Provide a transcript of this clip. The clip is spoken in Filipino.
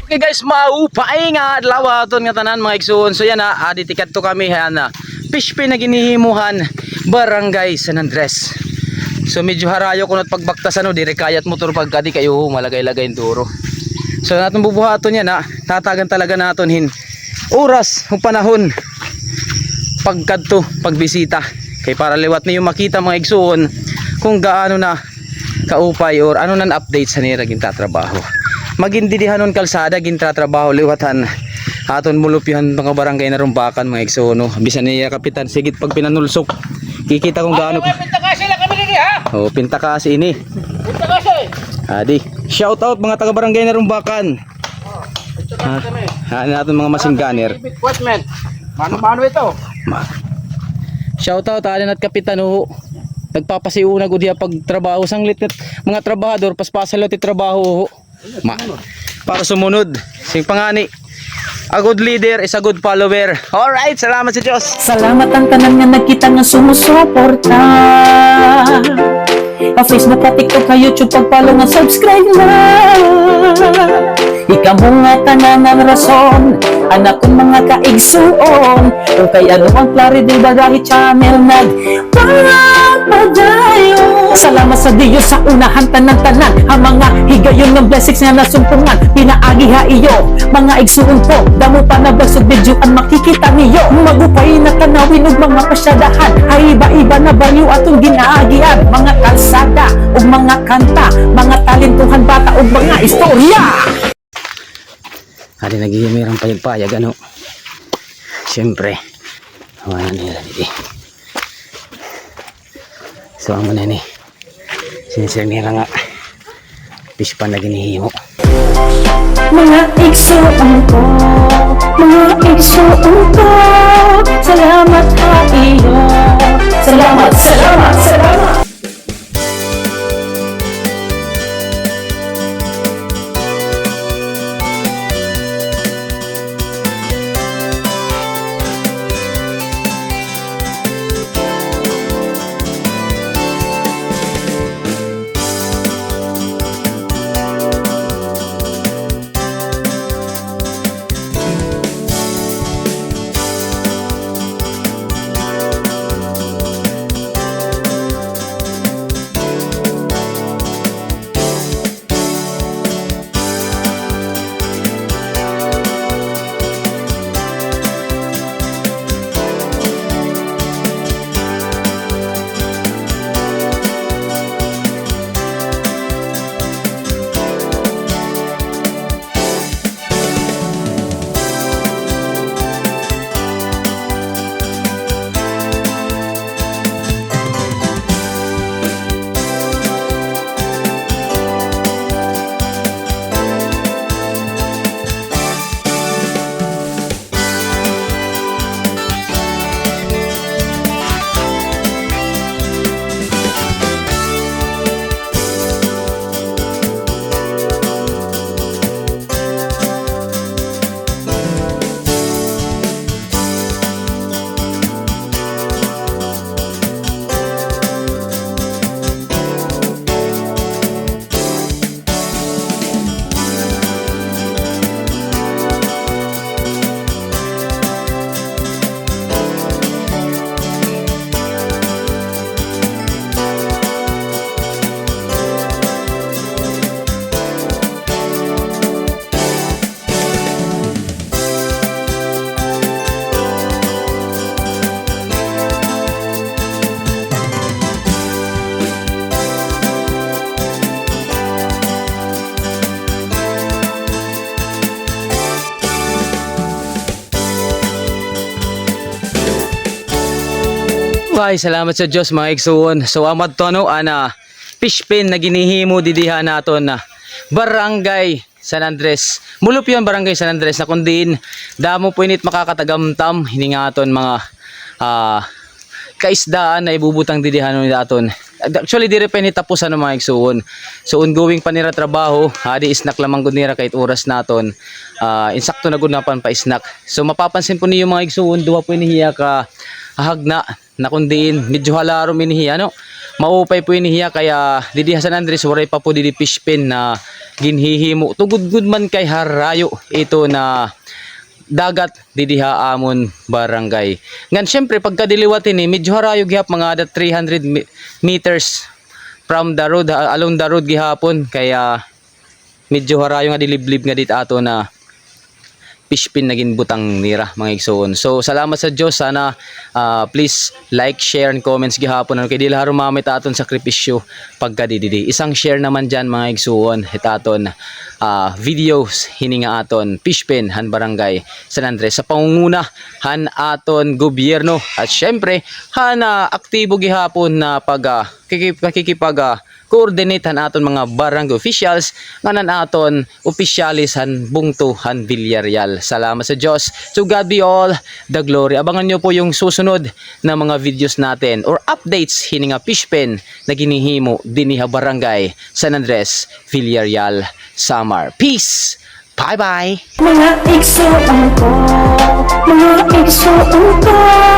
Okay guys, maupay nga adlaw aton nga tanan mga igsoon. So yan ditikat to kami na fishpin na ginihimuhan barangay San Andres. So medyo harayo kunot pagbaktasan dire kayat motor pagkadi kayo malagay-lagay duro. So naton bubuhaton yan tatagan talaga naton hin oras ug panahon pagkadto pagbisita kay para liwat niyo makita mga igsoon kung gaano na kaupay or ano nan update sa nira gintatrabaho. Magindidihanon kalsada gintatrabaho liwatan aton mulupyan mga barangay na rumbakan mga igsoon bisan niya kapitan sigit pag pinanulsok kikita kung gaano pinta kasi lang kami dili ha. oh pinta kasi ini Pinta kasi. adi shout out mga taga barangay na rumbakan natin mga masingganer Equipment. Mano ito? shout out alin at kapitan nagpapasiuna gud diha pag trabaho sanglit mga trabahador paspasal ti trabaho para sumunod sing pangani a good leader is a good follower. All right, salamat sa Diyos. Salamat ang tanan nga nagkita nga sumusuporta. Pa Facebook, pa TikTok, pa YouTube, pag-follow nga subscribe na. Ikaw mo nga tanan ang rason, anak kong mga kaigsuon. Kung kay ano ang Claridel Bagahe Channel nagpapadayo. Salamat sa Diyos sa unahan tanan-tanan, ang mga higayon ng blessings nga nasumpungan. Pinaagi ha iyo, mga igsuon ko, damo pa na basog video ang makikita niyo. Magupay na tanawin ug mga pasyadahan, ay iba-iba na baliw atong ginaagian. Mga kalsada ug mga kanta, mga talentuhan bata ug mga istorya. Adi nagiyamirang payag-payag siyempre wala nila dito. So ang mana ni sinisirmira nga pispan na ginihimo. Mga igsuon ko, mga igsuon ko, salamat ha iyo. Salamat, salamat, salamat. Ay, salamat sa Diyos mga igsuon. So amad to ana fishpin na ginihimo didiha naton na barangay San Andres. Mulup yun barangay San Andres na kundiin damo po init makakatagamtam hiningaton mga kaisdaan na ibubutang didihan naton. Actually dire pa ni tapusan ng mga igsuon. So ongoing pa nira trabaho, di isnak lamang gud nira kahit oras naton. Insakto na gud na pan pa isnak. So mapapansin po niyo mga igsuon duha po inihiya ka hagna na kundiin medyo halaro minihi maupay po inihiya kaya didi San Andres waray pa po didi fish pen na ginhihimo tugod-gud man kay harayo ito na dagat didi amon barangay. Ngan syempre pagkadiliwat ini medyo harayo gihap mga 300 meters from the road along the road gihapon kaya medyo harayo nga diliblib nga dit ato na fish pin naging butang nira mga igsoon. So salamat sa Diyos, sana please like, share and comments gihapon ano kay di laharo mamit aton sakripisyo pagkadididi. Isang share naman diyan mga igsoon hitaton videos hininga aton fish pin han barangay San Andres sa pangunguna han aton gobyerno at syempre han aktibo gihapon na pag kikipag coordinate han aton mga barangay officials nganan aton opisyalis han bungto han Villarreal. Salamat sa Diyos. To God be all the glory. Abangan nyo po yung susunod na mga videos natin or updates hininga fish pen na ginihimo diniha barangay San Andres, Villarreal, Samar. Peace! Bye-bye! Mga igsuon ko, mga igsuon ko.